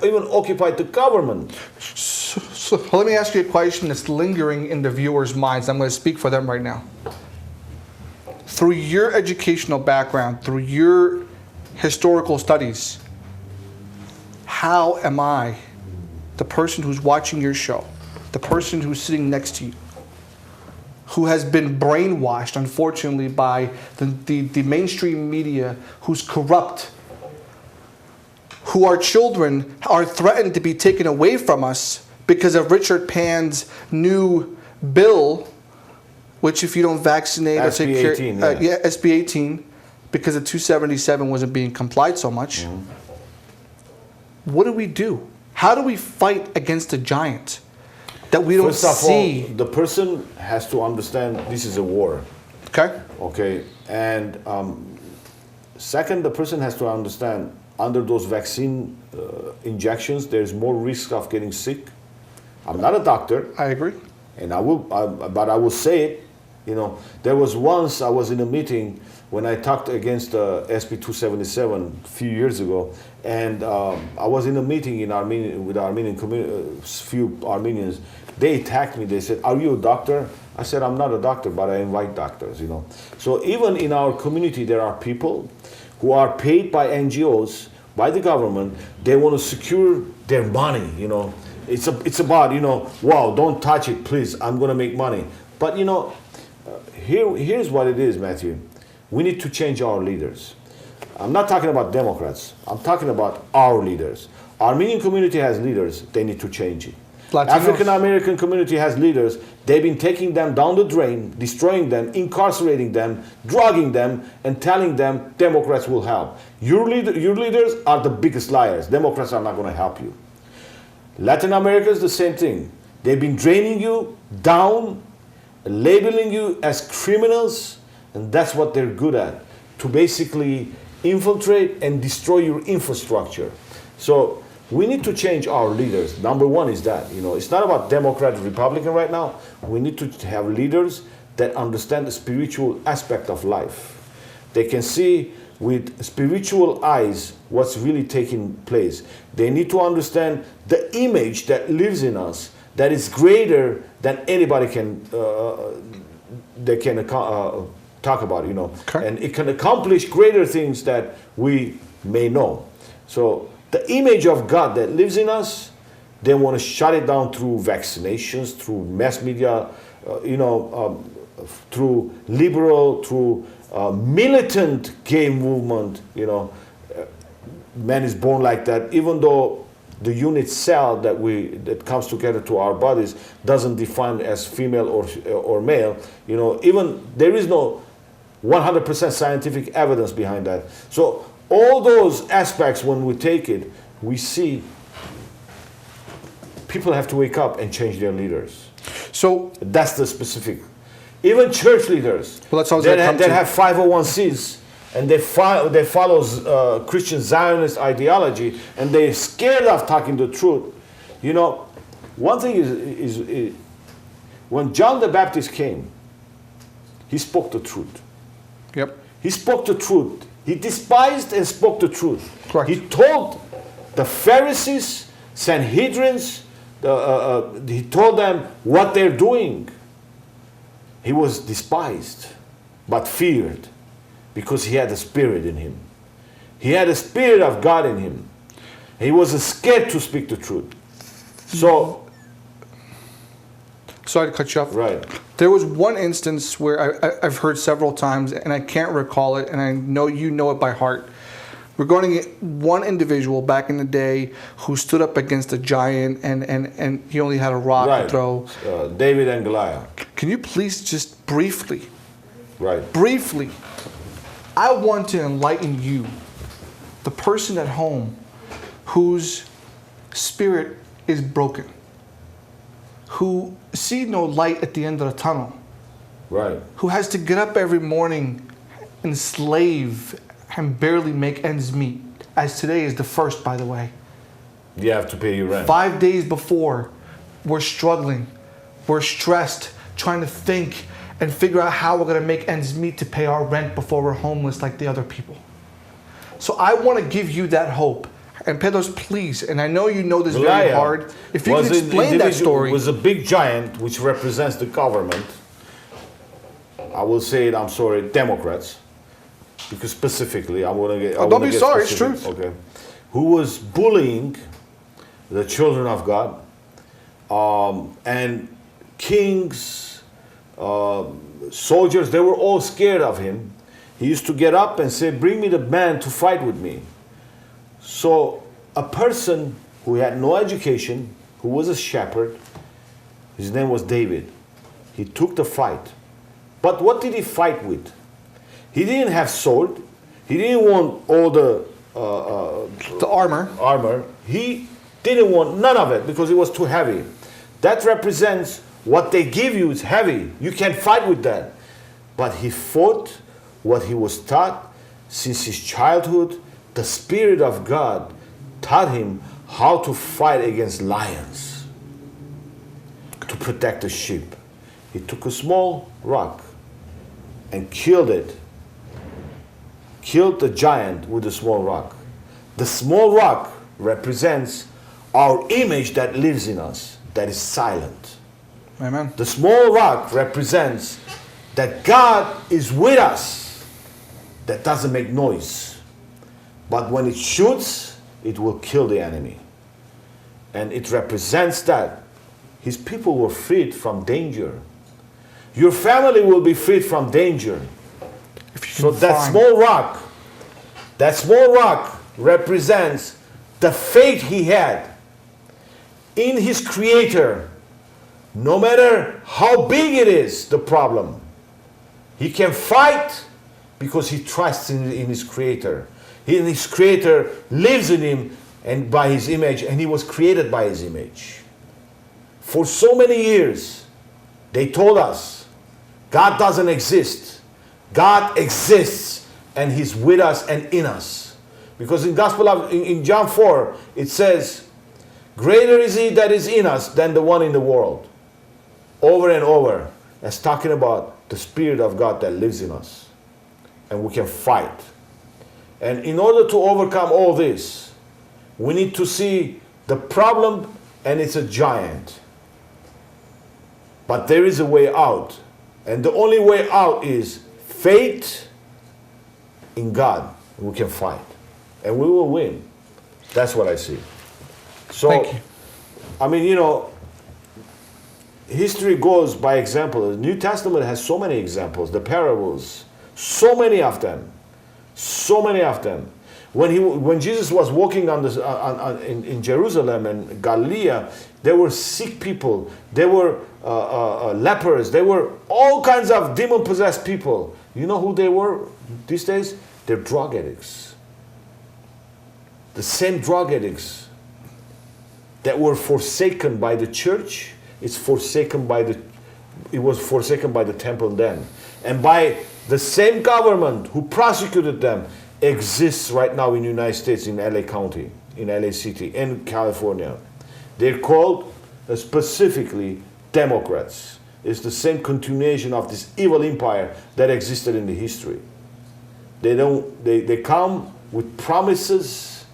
S1: even occupied the government.
S2: So let me ask you a question that's lingering in the viewers' minds. I'm going to speak for them right now. through your educational background, through your historical studies, how am I, the person who's watching your show, the person who's sitting next to you, who has been brainwashed, unfortunately, by the mainstream media, who's corrupt, who our children are threatened to be taken away from us because of Richard Pan's new bill, which if you don't vaccinate or take care, SB 18, because the 277 wasn't being complied so much. What do? How do we fight against a giant that we don't
S1: First of
S2: see?
S1: all, the person has to understand this is a war.
S2: Okay.
S1: Okay. And second, the person has to understand under those vaccine injections, there's more risk of getting sick. I'm not a doctor.
S2: I agree.
S1: And but I will say it. You know, there was once I was in a meeting when I talked against SB 277 a few years ago, and I was in a meeting in Armenia with Armenian few Armenians. They attacked me. They said, "Are you a doctor?" I said, "I'm not a doctor, but I invite doctors." You know, so even in our community, there are people who are paid by NGOs, by the government. They want to secure their money. You know, it's about, you know, wow, don't touch it, please. I'm going to make money. But you know, here's what it is, Matthew. We need to change our leaders. I'm not talking about Democrats. I'm talking about our leaders. Armenian community has leaders. They need to change it. African American community has leaders. They've been taking them down the drain, destroying them, incarcerating them, drugging them, and telling them Democrats will help. Your leaders are the biggest liars. Democrats are not going to help you. Latin America is the same thing. They've been draining you down, labeling you as criminals, and that's what they're good at, to basically infiltrate and destroy your infrastructure. So we need to change our leaders. Number one is that, you know, it's not about Democrat, Republican right now. We need to have leaders that understand the spiritual aspect of life. They can see with spiritual eyes what's really taking place. They need to understand the image that lives in us, that is greater than anybody can talk about, you know. Okay. And it can accomplish greater things that we may know. So the image of God that lives in us, they want to shut it down through vaccinations, through mass media, through liberal, through militant gay movement. You know, man is born like that, even though the unit cell that comes together to our bodies doesn't define as female or male. You know, even there is no 100% scientific evidence behind that. So all those aspects, when we take it, we see people have to wake up and change their leaders. So that's the specific. Even church leaders that have 501c and they follow Christian Zionist ideology, and they're scared of talking the truth. You know, one thing is when John the Baptist came, he spoke the truth.
S2: Yep.
S1: He spoke the truth. He despised and spoke the truth.
S2: Correct.
S1: He told the Pharisees, Sanhedrins, he told them what they're doing. He was despised, but feared, because he had a spirit in him. He had a spirit of God in him. He wasn't scared to speak the truth. So,
S2: sorry to cut you off.
S1: Right.
S2: There was one instance where I've heard several times, and I can't recall it, and I know you know it by heart, regarding one individual back in the day who stood up against a giant, and he only had a rock to throw.
S1: David and Goliath.
S2: Can you please just briefly,
S1: briefly,
S2: I want to enlighten you, the person at home whose spirit is broken, who see no light at the end of the tunnel, who has to get up every morning and slave and barely make ends meet, as today is the 1st, by the way.
S1: You have to pay your rent.
S2: 5 days before, we're struggling, we're stressed, trying to think and figure out how we're going to make ends meet to pay our rent before we're homeless like the other people. So I want to give you that hope. And Bedros, please, and I know you know this very hard, if you can explain that story.
S1: Was a big giant which represents the government. I will say it, I'm sorry, Democrats, because specifically, I want to get.
S2: Oh, don't be sorry, it's truth.
S1: Okay, who was bullying the children of God, and kings, soldiers, they were all scared of him. He used to get up and say, "Bring me the man to fight with me." So a person who had no education, who was a shepherd, his name was David. He took the fight. But what did he fight with? He didn't have sword. He didn't want all the armor. He didn't want none of it because it was too heavy. That represents what they give you is heavy. You can't fight with that. But he fought what he was taught since his childhood. The Spirit of God taught him how to fight against lions, to protect the sheep. He took a small rock and killed it. Killed the giant with a small rock. The small rock represents our image that lives in us, that is silent.
S2: Amen.
S1: The small rock represents that God is with us, that doesn't make noise. But when it shoots, it will kill the enemy. And it represents that his people were freed from danger. Your family will be freed from danger. So that small rock represents the faith he had in his Creator. No matter how big it is, the problem, he can fight because he trusts in his Creator. His Creator lives in him and by his image, and he was created by his image. For so many years, they told us, God doesn't exist. God exists, and he's with us and in us. Because in John 4, it says, greater is he that is in us than the one in the world. Over and over, that's talking about the Spirit of God that lives in us. And we can fight. And in order to overcome all this, we need to see the problem, and it's a giant. But there is a way out. And the only way out is faith in God. We can fight. And we will win. That's what I see. So,
S2: thank you.
S1: I mean, history goes by example. The New Testament has so many examples. The parables, so many of them. So many of them. When Jesus was walking in Jerusalem and Galilee, there were sick people. There were lepers. There were all kinds of demon-possessed people. You know who they were these days? They're drug addicts. The same drug addicts that were forsaken by the church, it was forsaken by the temple then. And by the same government who prosecuted them exists right now in the United States, in LA County, in LA City, in California. They're called specifically Democrats. It's the same continuation of this evil empire that existed in the history. They come with promises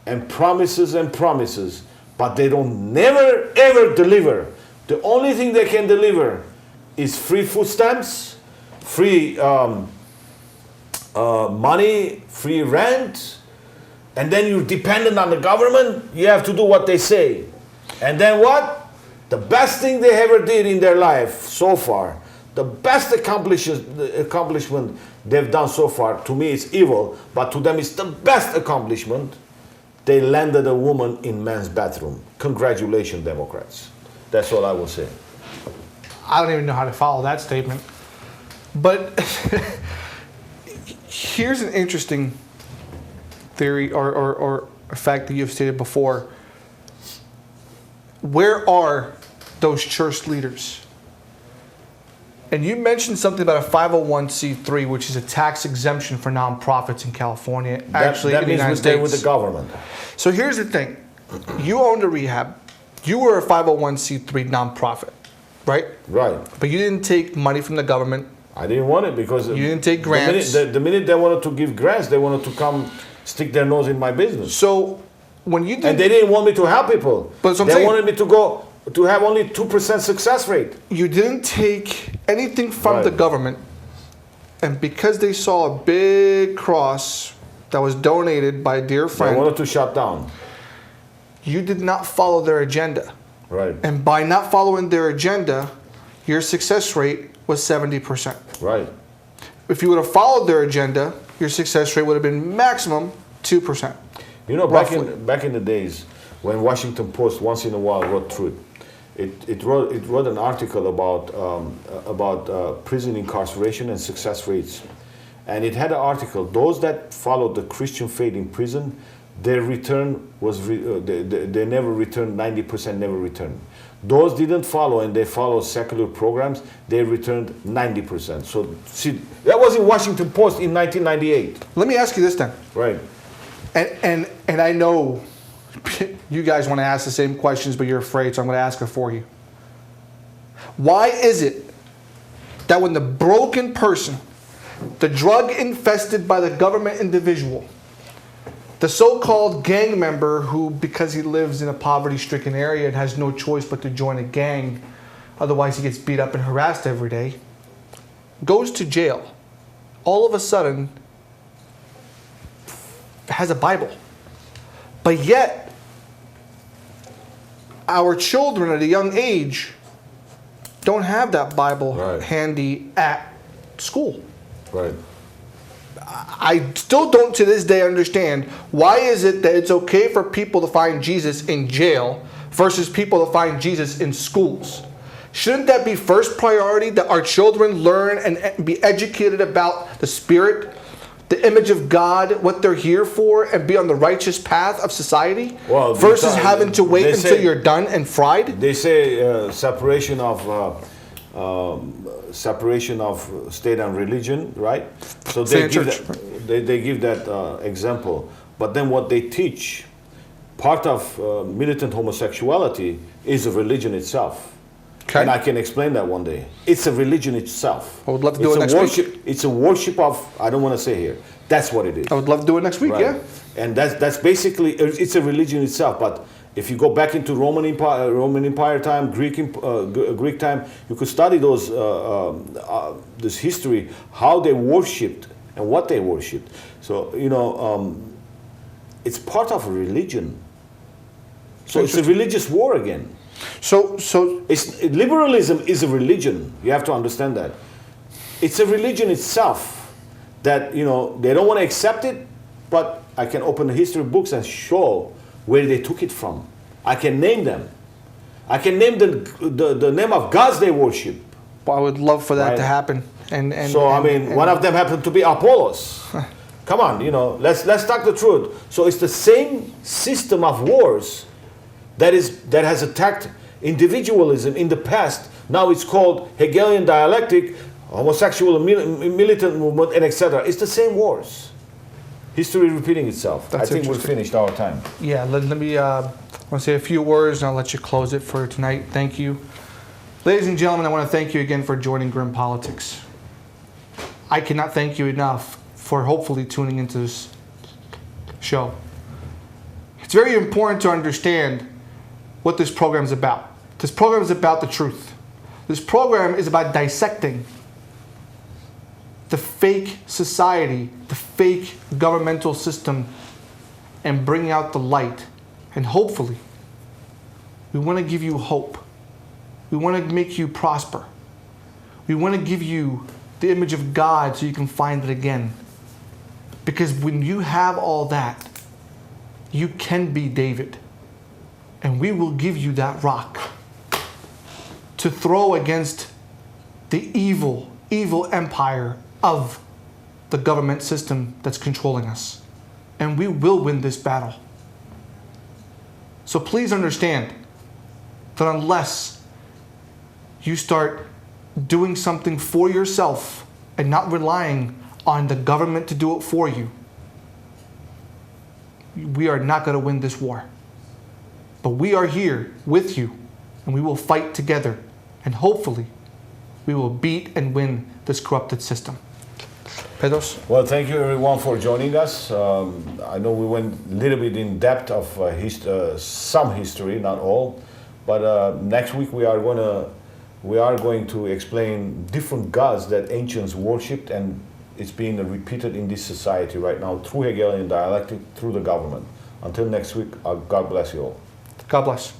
S1: and promises and promises, but they don't never ever deliver. The only thing they can deliver is free food stamps, free money, free rent, and then you're dependent on the government. You have to do what they say. And then what? The best thing they ever did in their life so far, the best accomplishment they've done so far, to me it's evil, but to them it's the best accomplishment. They landed a woman in man's bathroom. Congratulations, Democrats. That's all I will say.
S2: I don't even know how to follow that statement. But here's an interesting theory or a fact that you've stated before. Where are those church leaders? And you mentioned something about a 501c3, which is a tax exemption for nonprofits in California. Actually,
S1: that
S2: in the
S1: means
S2: United
S1: we stay
S2: States.
S1: with the government.
S2: So here's the thing. You owned a rehab. You were a 501c3 nonprofit, right?
S1: Right.
S2: But you didn't take money from the government.
S1: I didn't want it because
S2: you didn't take grants.
S1: The minute they wanted to give grants, they wanted to come stick their nose in my business.
S2: So when you did,
S1: and they didn't want me to help people.
S2: But
S1: they wanted me to have only 2% success rate.
S2: You didn't take anything from the government, and because they saw a big cross that was donated by a dear friend,
S1: they wanted to shut down.
S2: You did not follow their agenda.
S1: Right.
S2: And by not following their agenda, your success rate was 70%.
S1: Right.
S2: If you would have followed their agenda, your success rate would have been maximum 2%.
S1: You know, back in the days when Washington Post once in a while wrote truth, it wrote an article about prison incarceration and success rates, and it had an article: those that followed the Christian faith in prison, their return was they never returned. 90% never returned. Those didn't follow and they followed secular programs, they returned 90%. So see, that was in Washington Post in 1998.
S2: Let me ask you this then.
S1: Right.
S2: And I know you guys want to ask the same questions, but you're afraid, so I'm going to ask it for you. Why is it that when the broken person, the drug infested by the government individual, the so-called gang member who, because he lives in a poverty-stricken area and has no choice but to join a gang, otherwise he gets beat up and harassed every day, goes to jail, all of a sudden has a Bible. But yet, our children at a young age don't have that Bible handy at school.
S1: Right.
S2: I still don't to this day understand why is it that it's okay for people to find Jesus in jail versus people to find Jesus in schools? Shouldn't that be first priority, that our children learn and be educated about the Spirit, the image of God, what they're here for, and be on the righteous path of society, versus having to wait until you're done and fried?
S1: They say separation of state and religion, right? So they give that, they give that example. But then what they teach, part of militant homosexuality is a religion itself. Okay. And I can explain that one day. It's a religion itself.
S2: I would love to do it next week.
S1: It's a worship of, I don't want to say here. That's what it is.
S2: I would love to do it next week, yeah.
S1: And that's basically, it's a religion itself. But if you go back into Roman Empire time, Greek time, you could study those this history, how they worshipped and what they worshipped. So you know, it's part of a religion. So it's a religious war again.
S2: So
S1: liberalism is a religion. You have to understand that. It's a religion itself that, you know, they don't want to accept it, but I can open the history books and show where they took it from. I can name them. I can name the name of gods they worship.
S2: Well, I would love for that to happen.
S1: One of them happened to be Apollos. Come on, you know, let's talk the truth. So it's the same system of wars that has attacked individualism in the past. Now it's called Hegelian dialectic, homosexual militant movement, and etc. It's the same wars. History repeating itself. I think we've finished our time.
S2: Yeah, let me I want to say a few words and I'll let you close it for tonight. Thank you. Ladies and gentlemen, I want to thank you again for joining Grim Politics. I cannot thank you enough for hopefully tuning into this show. It's very important to understand what this program is about. This program is about the truth. This program is about dissecting the fake society, the fake governmental system, and bringing out the light. And hopefully, we want to give you hope. We want to make you prosper. We want to give you the image of God so you can find it again. Because when you have all that, you can be David. And we will give you that rock to throw against the evil empire of the government system that's controlling us. And we will win this battle. So please understand that unless you start doing something for yourself and not relying on the government to do it for you, we are not going to win this war. But we are here with you, and we will fight together, and hopefully we will beat and win this corrupted system. Bedros?
S1: Well, thank you everyone for joining us. I know we went a little bit in depth of some history, not all, but next week we are going we are going to explain different gods that ancients worshipped, and it's being repeated in this society right now through Hegelian dialectic, through the government. Until next week, God bless you all.
S2: God bless.